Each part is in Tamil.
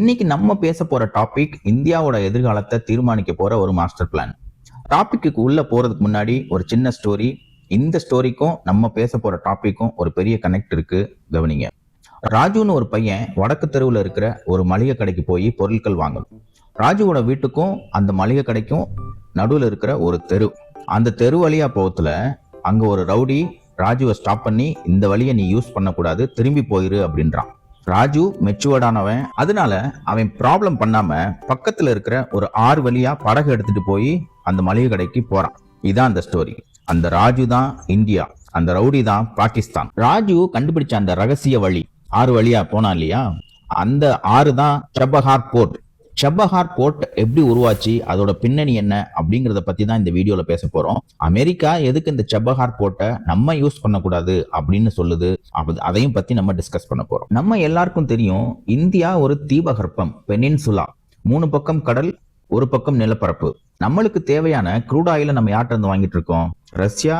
இன்னைக்கு நம்ம பேச போற டாபிக் இந்தியாவோட எதிர்காலத்தை தீர்மானிக்க போற ஒரு மாஸ்டர் பிளான். டாபிக்கு உள்ள போறதுக்கு முன்னாடி ஒரு சின்ன ஸ்டோரி. இந்த ஸ்டோரிக்கும் நம்ம பேச போற டாபிக்கும் ஒரு பெரிய கனெக்ட் இருக்கு, கவனிங்க. ராஜுன்னு ஒரு பையன் வடக்கு தெருவில் இருக்கிற ஒரு மளிகை கடைக்கு போய் பொருட்கள் வாங்கணும். ராஜுவோட வீட்டுக்கும் அந்த மளிகை கடைக்கும் நடுவில் இருக்கிற ஒரு தெரு. அந்த தெரு வழியா போகத்துல அங்க ஒரு ரவுடி ராஜுவை ஸ்டாப் பண்ணி, இந்த வழியை நீ யூஸ் பண்ணக்கூடாது, திரும்பி போயிரு அப்படின்றான். ராஜு மெச்சுவர்டானவன், அதனால அவன் ப்ராப்ளம் பண்ணாம பக்கத்துல இருக்கிற ஒரு 6 வழியா படகு எடுத்துட்டு போய் அந்த மளிகை கடைக்கு போறான். இதான் அந்த ஸ்டோரி. அந்த ராஜு தான் இந்தியா, அந்த ரவுடி தான் பாகிஸ்தான். ராஜு கண்டுபிடிச்ச அந்த ரகசிய வழி 6 வழியா போனான் இல்லையா, அந்த 6 தான் சபஹார் போர்ட். சபஹார் போர்ட் எப்படி உருவாச்சு, அதோட பின்னணி என்ன அப்படிங்கறத பத்தி தான் இந்த வீடியோல பேச போறோம். அமெரிக்கா எதுக்கு இந்த சபஹார் போர்ட்டை நம்ம யூஸ் பண்ணக்கூடாது அப்படின்னு சொல்லுது, அதையும் பத்தி நம்ம டிஸ்கஸ் பண்ண போறோம். நம்ம எல்லாருக்கும் தெரியும், இந்தியா ஒரு தீபகற்பம், பெனின்சுலா. 3 பக்கம் கடல், ஒரு பக்கம் நிலப்பரப்பு. நம்மளுக்கு தேவையான க்ரூட் ஆயில நம்ம யார்கிட்ட இருந்து வாங்கிட்டு இருக்கோம்? ரஷ்யா,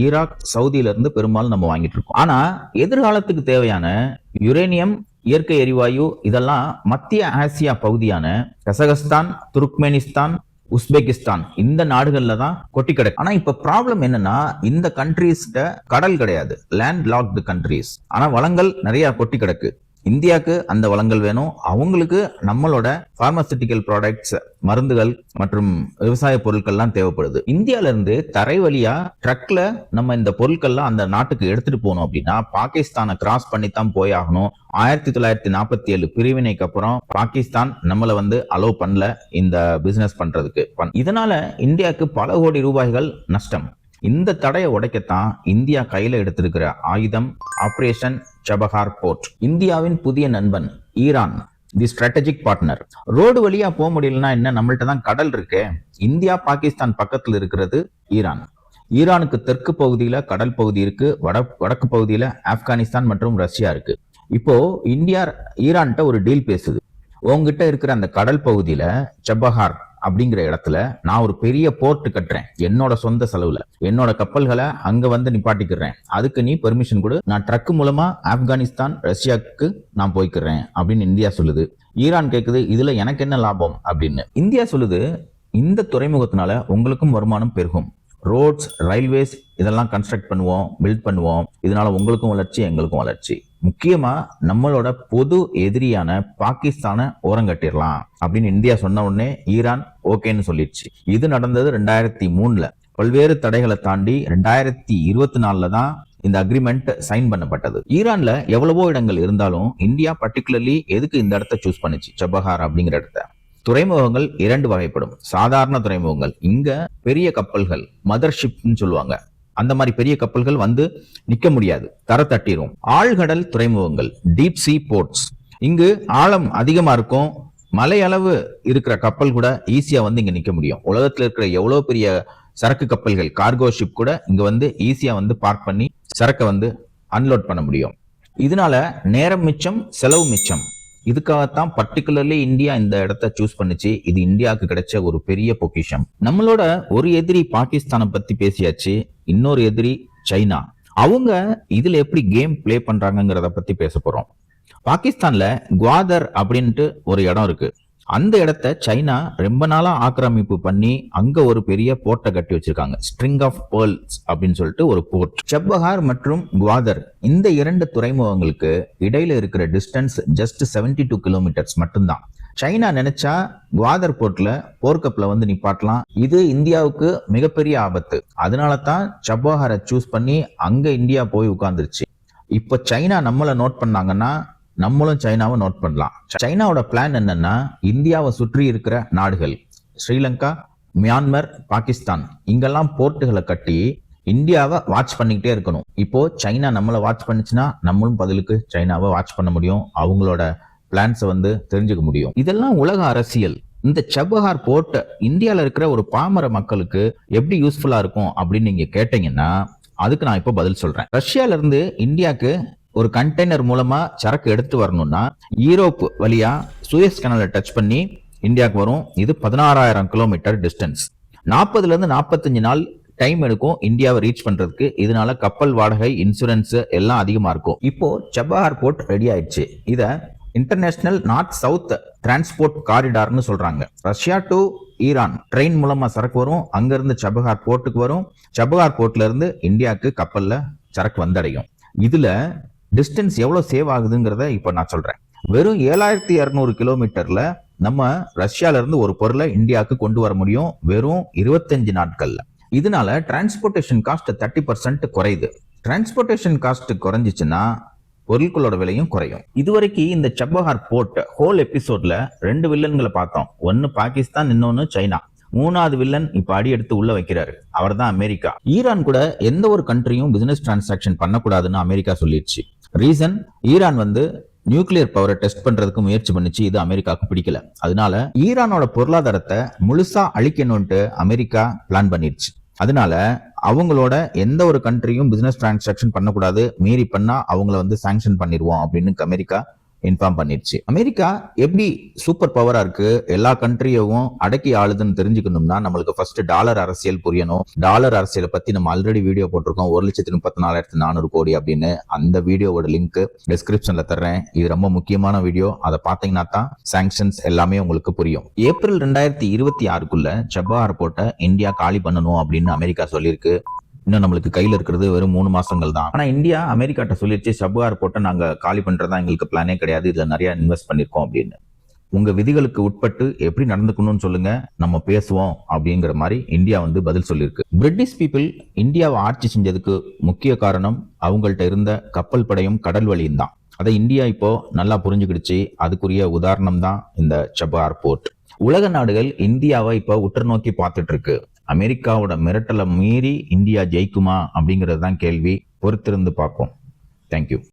ஈராக், சவுதியில இருந்து பெரும்பாலும் நம்ம வாங்கிட்டு இருக்கோம். ஆனா எதிர்காலத்துக்கு தேவையான யுரேனியம், இயற்கை எரிவாயு இதெல்லாம் மத்திய ஆசியா பகுதியான கசகஸ்தான், துர்க்மெனிஸ்தான், உஸ்பெகிஸ்தான் இந்த நாடுகள்ல தான் கொட்டி கிடக்கு. ஆனா இப்ப ப்ராப்ளம் என்னன்னா, இந்த கண்ட்ரீஸ்ட கடல் கிடையாது, லேண்ட் லாக்டு கண்ட்ரீஸ். ஆனா வளங்கள் நிறைய கொட்டி கிடக்கு. இந்தியாவுக்கு அந்த வளங்கள் வேணும். அவங்களுக்கு நம்மளோட பார்மசூட்டிக்கல் ப்ராடக்ட்ஸ், மருந்துகள் மற்றும் விவசாய பொருட்கள்லாம் தேவைப்படுது. இந்தியால இருந்து தரை வழியா ட்ரக்ல நம்ம இந்த பொருட்கள்லாம் அந்த நாட்டுக்கு எடுத்துட்டு போகணும் அப்படின்னா பாகிஸ்தானை கிராஸ் பண்ணித்தான் போய் ஆகணும். 1947 பிரிவினைக்கு அப்புறம் பாகிஸ்தான் நம்மளை அலோவ் பண்ணல இந்த பிசினஸ் பண்றதுக்கு. இதனால இந்தியாவுக்கு பல கோடி ரூபாய்கள் நஷ்டம். இந்த தடையை உடைக்கத்தான் இந்தியா கையில எடுத்திருக்கிற ஆயுதம் ஆபரேஷன் சபஹார் போர்ட். இந்தியாவின் புதிய நண்பன் ஈரான், தி ஸ்ட்ராட்டஜிக் பார்ட்னர். ரோடு வழியா போக முடியலன்னா என்ன, நம்மள்ட்ட தான் கடல் இருக்கு. இந்தியா பாகிஸ்தான் பக்கத்துல இருக்கிறது ஈரான். ஈரானுக்கு தெற்கு பகுதியில கடல் பகுதி இருக்கு, வடக்கு பகுதியில ஆப்கானிஸ்தான் மற்றும் ரஷ்யா இருக்கு. இப்போ இந்தியா ஈரான்கிட்ட ஒரு டீல் பேசுது. உங்ககிட்ட இருக்கிற அந்த கடல் பகுதியில சபஹார் அப்படிங்கிற இடத்துல நான் ஒரு பெரிய போர்ட் கட்டுறேன், என்னோட சொந்த செலவுல. என்னோட கப்பல்களை அங்க நிப்பாட்டிக்கிறேன். அதுக்கு நீ பெர்மிஷன் கொடு, நான் ட்ரக் மூலமா ஆப்கானிஸ்தான், ரஷ்யாவுக்கு நான் போய்க்கிறேன் அப்படின்னு இந்தியா சொல்லுது. ஈரான் கேக்குது, இதுல எனக்கு என்ன லாபம் அப்படின்னு. இந்தியா சொல்லுது, இந்த துறைமுகத்தினால உங்களுக்கும் வருமானம் பெருகும். ரோட்ஸ், ரயில்வேஸ் இதெல்லாம் கன்ஸ்ட்ரக்ட் பண்ணுவோம், பில்ட் பண்ணுவோம். இதனால உங்களுக்கும் வளர்ச்சி, எங்களுக்கும் வளர்ச்சி. முக்கியமா நம்மளோட பொது எதிரியான பாகிஸ்தானை ஓரங்கட்டிடலாம் அப்படின்னு இந்தியா சொன்ன உடனே ஈரான் ஓகேன்னு சொல்லிடுச்சு. இது நடந்தது 2003. பல்வேறு தடைகளை தாண்டி 2024 தான் இந்த அக்ரிமெண்ட் சைன் பண்ணப்பட்டது. ஈரான்ல எவ்வளவோ இடங்கள் இருந்தாலும் இந்தியா பர்டிகுலர்லி எதுக்கு இந்த இடத்த சூஸ் பண்ணுச்சு, சபஹார் அப்படிங்கிற இடத்த? துறைமுகங்கள் 2 வகைப்படும். சாதாரண துறைமுகங்கள், இங்க பெரிய கப்பல்கள், மதர்ஷிப்னு சொல்லுவாங்க, அந்த மாதிரி பெரிய கப்பல்கள் நிக்க முடியாது, தர தட்டிரும். ஆழ்கடல் துறைமுகங்கள், டீப் சி போர்ட்ஸ். இங்கு ஆழம் அதிகமா இருக்கும், மலை அளவு இருக்கிற கப்பல் கூட ஈஸியா இங்க நிக்க முடியும். உலகத்துல இருக்கிற எவ்வளவு பெரிய சரக்கு கப்பல்கள், கார்கோ ஷிப் கூட இங்க ஈஸியா பார்க் பண்ணி சரக்கை அன்லோட் பண்ண முடியும். இதனால நேரம் மிச்சம், செலவு மிச்சம். இதுக்காகத்தான் பர்டிகுலர்லி இந்தியா இந்த இடத்த சூஸ் பண்ணுச்சு. இது இந்தியாவுக்கு கிடைச்ச ஒரு பெரிய பொக்கிஷம். நம்மளோட ஒரு எதிரி பாகிஸ்தானை பத்தி பேசியாச்சு, இன்னொரு எதிரி சைனா. அவங்க இதுல எப்படி கேம் பிளே பண்றாங்கிறத பத்தி பேச போறோம். பாகிஸ்தான்ல குவாதர் அப்படின்ட்டு ஒரு இடம் இருக்கு. அந்த இடத்த சைனா ரொம்ப நாளா ஆக்கிரமிப்பு பண்ணி அங்க ஒரு பெரிய போர்ட்டை கட்டி வச்சிருக்காங்க, ஸ்ட்ரிங் ஆஃப் பேர்ல்ஸ் அப்படின்னு சொல்லிட்டு ஒரு போர்ட். சபஹார் மற்றும் குவாதர் இந்த 2 துறைமுகங்களுக்கு இடையில இருக்கிற டிஸ்டன்ஸ் ஜஸ்ட் 72 கிலோமீட்டர்ஸ் மட்டும்தான். சைனா நினைச்சா குவாதர் போர்ட்ல போர்க்கப்பல நிப்பாட்டலாம். இது இந்தியாவுக்கு மிகப்பெரிய ஆபத்து. அதனால தான் சபஹாரை சூஸ் பண்ணி அங்க இந்தியா போய் உட்கார்ந்துருச்சு. இப்ப சைனா நம்மளை நோட் பண்ணாங்கன்னா நம்மளும் சைனாவை நோட் பண்ணலாம். சைனாவோட பிளான் என்னன்னா, இந்தியாவை சுற்றி இருக்கிற நாடுகள் ஸ்ரீலங்கா, மியான்மர், பாகிஸ்தான் இங்கெல்லாம் போர்ட்டுகளை கட்டி இந்தியாவை வாட்ச் பண்ணிக்கிட்டே இருக்கணும். இப்போ சைனா நம்மளை வாட்ச் பண்ணிச்சுன்னா நம்மளும் பதிலுக்கு சைனாவை வாட்ச் பண்ண முடியும், அவங்களோட பிளான்ஸை தெரிஞ்சுக்க முடியும். இதெல்லாம் உலக அரசியல். இந்த சபஹார் போர்ட் இந்தியால இருக்கிற ஒரு பாமர மக்களுக்கு எப்படி யூஸ்ஃபுல்லா இருக்கும் அப்படின்னு நீங்க கேட்டீங்கன்னா அதுக்கு நான் இப்போ பதில் சொல்றேன். ரஷ்யால இருந்து இந்தியாவுக்கு ஒரு கண்டெய்னர் மூலமா சரக்கு எடுத்து வரணும்னா யூரோப் வழியா சூயஸ் கனலை டச் பண்ணி இந்தியாவுக்கு வரும். இது 16,000 கிலோமீட்டர் டிஸ்டன்ஸ். 40 இருந்து 45 நாள் டைம் எடுக்கும் இந்தியாவை ரீச் பண்றதுக்கு. இதனால கப்பல் வாடகை, இன்சூரன்ஸ் எல்லாம் அதிகமா இருக்கும். இப்போ சபஹார் போர்ட் ரெடி ஆயிடுச்சு. இத இன்டர்நேஷனல் நார்த் சவுத் டிரான்ஸ்போர்ட் காரிடார்னு சொல்றாங்க. ரஷ்யா டு ஈரான் ட்ரெயின் மூலமா சரக்கு வரும், அங்க இருந்து சபஹார் போர்ட்டுக்கு வரும், சபஹார் போர்ட்ல இருந்து இந்தியாவுக்கு கப்பல்ல சரக்கு வந்தடையும். இதுல டிஸ்டன்ஸ் எவ்வளவு சேவ் ஆகுதுங்கிறத இப்ப நான் சொல்றேன். வெறும் 7200 கிலோமீட்டர்ல நம்ம ரஷ்யால இருந்து ஒரு பொருளை இந்தியாவுக்கு கொண்டு வர முடியும் வெறும் 25 நாட்கள்ல. இதனால டிரான்ஸ்போர்டேஷன் காஸ்ட் 30% குறையுது. டிரான்ஸ்போர்டேஷன் காஸ்ட் குறைஞ்சிச்சுன்னா பொருட்களோட விலையும் குறையும். இதுவரைக்கும் இந்த சபஹார் போர்ட் ஹோல் எபிசோட்ல 2 வில்லன்களை பார்த்தோம். ஒன்னு பாகிஸ்தான், இன்னொன்னு சைனா. 3வது வில்லன் இப்ப அடி எடுத்து உள்ள வைக்கிறாரு, அவர் தான் அமெரிக்கா. ஈரான் கூட எந்த ஒரு கண்ட்ரியும் பிசினஸ் டிரான்சாக்சன் பண்ணக்கூடாதுன்னு அமெரிக்கா சொல்லிடுச்சு. ரீசன், ஈரான் நியூக்ளியர் பவரை டெஸ்ட் பண்றதுக்கு முயற்சி பண்ணிச்சு. இது அமெரிக்காவுக்கு பிடிக்கல. அதனால ஈரானோட பொருளாதாரத்தை முழுசா அழிக்கணும்ட்டு அமெரிக்கா பிளான் பண்ணிடுச்சு. அதனால அவங்களோட எந்த ஒரு கண்ட்ரியும் பிசினஸ் டிரான்சாக்சன் பண்ணக்கூடாது, மீறி பண்ணா அவங்கள சாங்ஷன் பண்ணிடுவோம் அப்படின்னு அமெரிக்கா இன்ஃபார்ம் பண்ணிருச்சு. அமெரிக்கா எப்படி சூப்பர் பவரா இருக்கு, எல்லா கண்ட்ரியவும் அடக்கி ஆளுதுன்னு தெரிஞ்சுக்கணும்னா நம்மளுக்கு ஃபர்ஸ்ட் டாலர் அரசியல் புரியணும். டாலர் அரசியலை பத்தி நம்ம ஆல்ரெடி வீடியோ போட்டிருக்கோம், 1,34,400 கோடி அப்படின்னு. அந்த வீடியோவோட லிங்க் டிஸ்கிரிப்ஷன்ல தர்றேன். இது ரொம்ப முக்கியமான வீடியோ, அதை பார்த்தீங்கன்னா தான் சாங்ஷன்ஸ் எல்லாமே உங்களுக்கு புரியும். ஏப்ரல் 2026க்குள்ள சபஹார் போர்ட்டை இந்தியா காலி பண்ணணும் அப்படின்னு அமெரிக்கா சொல்லியிருக்கு. இன்னும் நம்மளுக்கு கையில இருக்கிறது வெறும் 3 மாசங்கள் தான். ஆனா இந்தியா அமெரிக்காட்ட சொல்லிருச்சு, சபஹார் போர்ட்டை நாங்க காலி பண்றதா எங்களுக்கு பிளானே கிடையாது, இதுல நிறைய இன்வெஸ்ட் பண்ணிருக்கோம் அப்படின்னு. உங்க விதிகளுக்கு உட்பட்டு எப்படி நடந்துக்கணும்னு சொல்லுங்க, நம்ம பேசுவோம் அப்படிங்கிற மாதிரி இந்தியா பதில் சொல்லியிருக்கு. பிரிட்டிஷ் பீப்புள் இந்தியாவை ஆட்சி செஞ்சதுக்கு முக்கிய காரணம் அவங்கள்ட்ட இருந்த கப்பல் படையும் கடல் வழியும் தான். அதை இந்தியா இப்போ நல்லா புரிஞ்சுக்கிடுச்சு. அதுக்குரிய உதாரணம் தான் இந்த சபஹார் போர்ட். உலக நாடுகள் இந்தியாவை இப்போ உற்று நோக்கி பார்த்துட்டு இருக்கு. அமெரிக்காவோட மிரட்டலை மீறி இந்தியா ஜெயிக்குமா அப்படிங்கிறது தான் கேள்வி. பொறுத்திருந்து பார்ப்போம். தேங்க்யூ.